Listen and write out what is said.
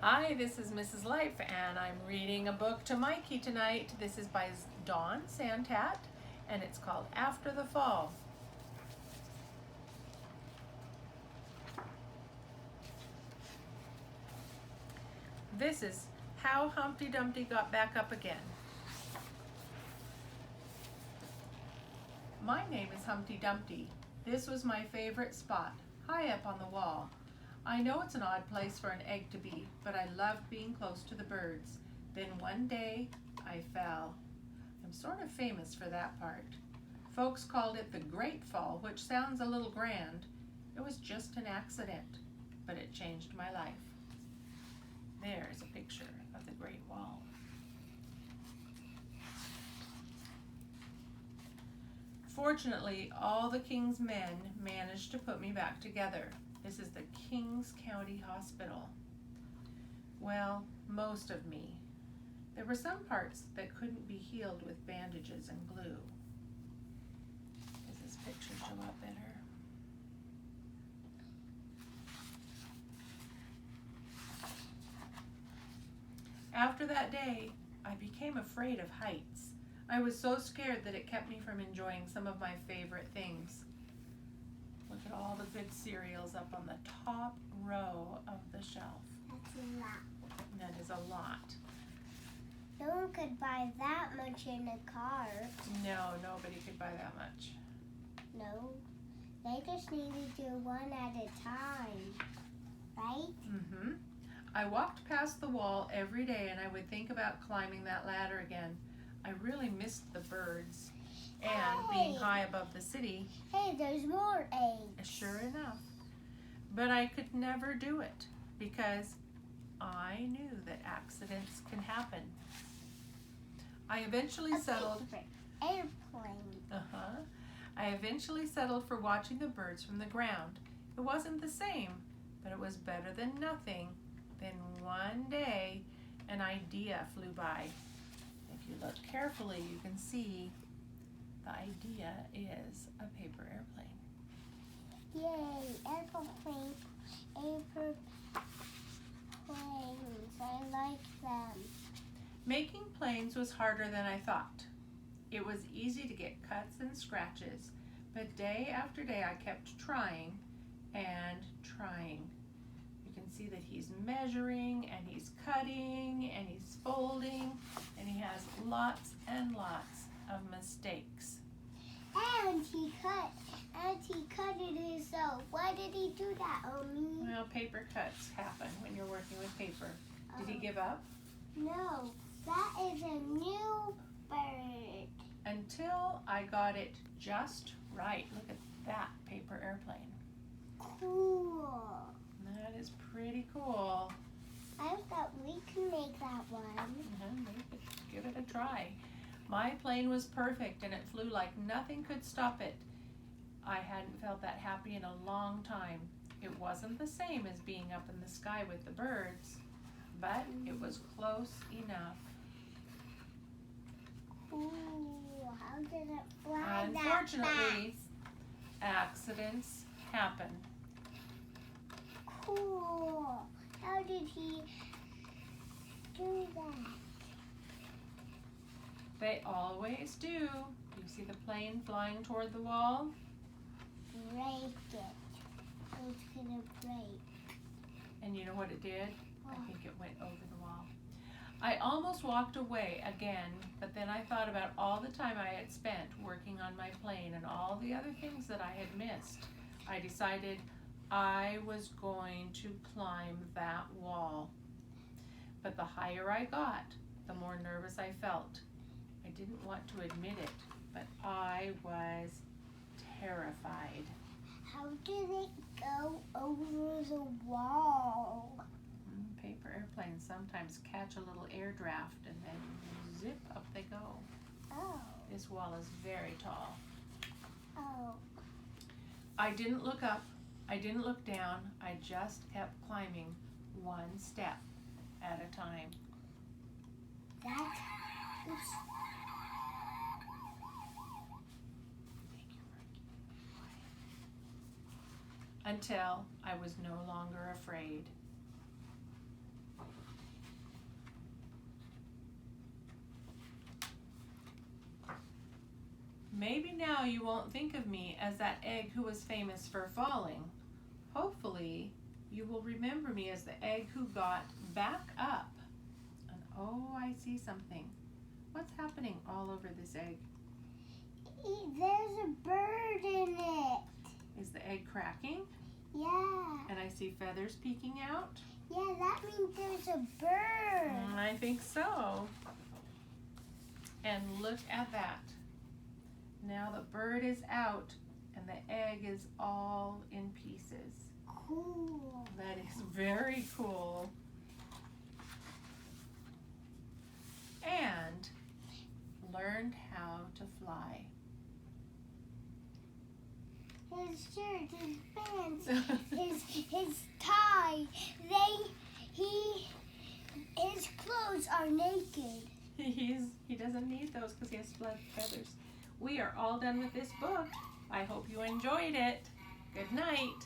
Hi, this is Mrs. Leipf, and I'm reading a book to Mikey tonight. This is by Santat, and it's called After the Fall. This is how Humpty Dumpty got back up again. My name is Humpty Dumpty. This was my favorite spot, high up on the wall. I know it's an odd place for an egg to be, but I loved being close to the birds. Then one day, I fell. I'm sort of famous for that part. Folks called it the Great Fall, which sounds a little grand. It was just an accident, but it changed my life. There's a picture of the Great Wall. Fortunately, all the king's men managed to put me back together. This is the Kings County Hospital. Well, most of me. There were some parts that couldn't be healed with bandages and glue. Does this picture show up better? After that day, I became afraid of heights. I was so scared that it kept me from enjoying some of my favorite things. Look at all the good cereals up on the top row of the shelf. That's a lot. That is a lot. No one could buy that much in a cart. No, nobody could buy that much. No, they just need to do one at a time, right? Mm-hmm. I walked past the wall every day and I would think about climbing that ladder again. I really missed the birds and being high above the city. Hey, there's more eggs. Sure enough. But I could never do it because I knew that accidents can happen. I eventually settled. Airplane. I eventually settled for watching the birds from the ground. It wasn't the same, but it was better than nothing. Then one day, an idea flew by. If you look carefully, you can see the idea is a paper airplane. Yay, airplane, airplanes. I like them. Making planes was harder than I thought. It was easy to get cuts and scratches, but day after day I kept trying and trying. You can see that he's measuring and he's cutting and he's folding and he has lots and lots of mistakes. And he cut it himself. Why did he do that, Omi? Well, paper cuts happen when you're working with paper. Did he give up? No, that is a new bird. Until I got it just right. Look at that paper airplane. Cool. That is pretty cool. I thought we could make that one. We could give it a try. My plane was perfect and it flew like nothing could stop it. I hadn't felt that happy in a long time. It wasn't the same as being up in the sky with the birds, but it was close enough. Ooh, how did it fly Unfortunately, that fast? accidents happen. Cool. How did he do that? They always do. You see the plane flying toward the wall? Break it. It's gonna break. And you know what it did? What? I think it went over the wall. I almost walked away again, but then I thought about all the time I had spent working on my plane and all the other things that I had missed. I decided I was going to climb that wall. But the higher I got, the more nervous I felt. I didn't want to admit it, but I was terrified. How did it go over the wall? Paper airplanes sometimes catch a little air draft and then zip, up they go. Oh. This wall is very tall. Oh. I didn't look up, I didn't look down, I just kept climbing one step at a time. Oops. Until I was no longer afraid. Maybe now you won't think of me as that egg who was famous for falling. Hopefully, you will remember me as the egg who got back up. And oh, I see something. What's happening all over this egg? There's a bird in it. Is the egg cracking? Yeah. And I see feathers peeking out? Yeah, that means there's a bird. I think so. And look at that. Now the bird is out and the egg is all in pieces. Cool. That is very cool. And learned how to fly. His shirt, his pants, his tie, his clothes are naked. He doesn't need those because he has feathers. We are all done with this book. I hope you enjoyed it. Good night.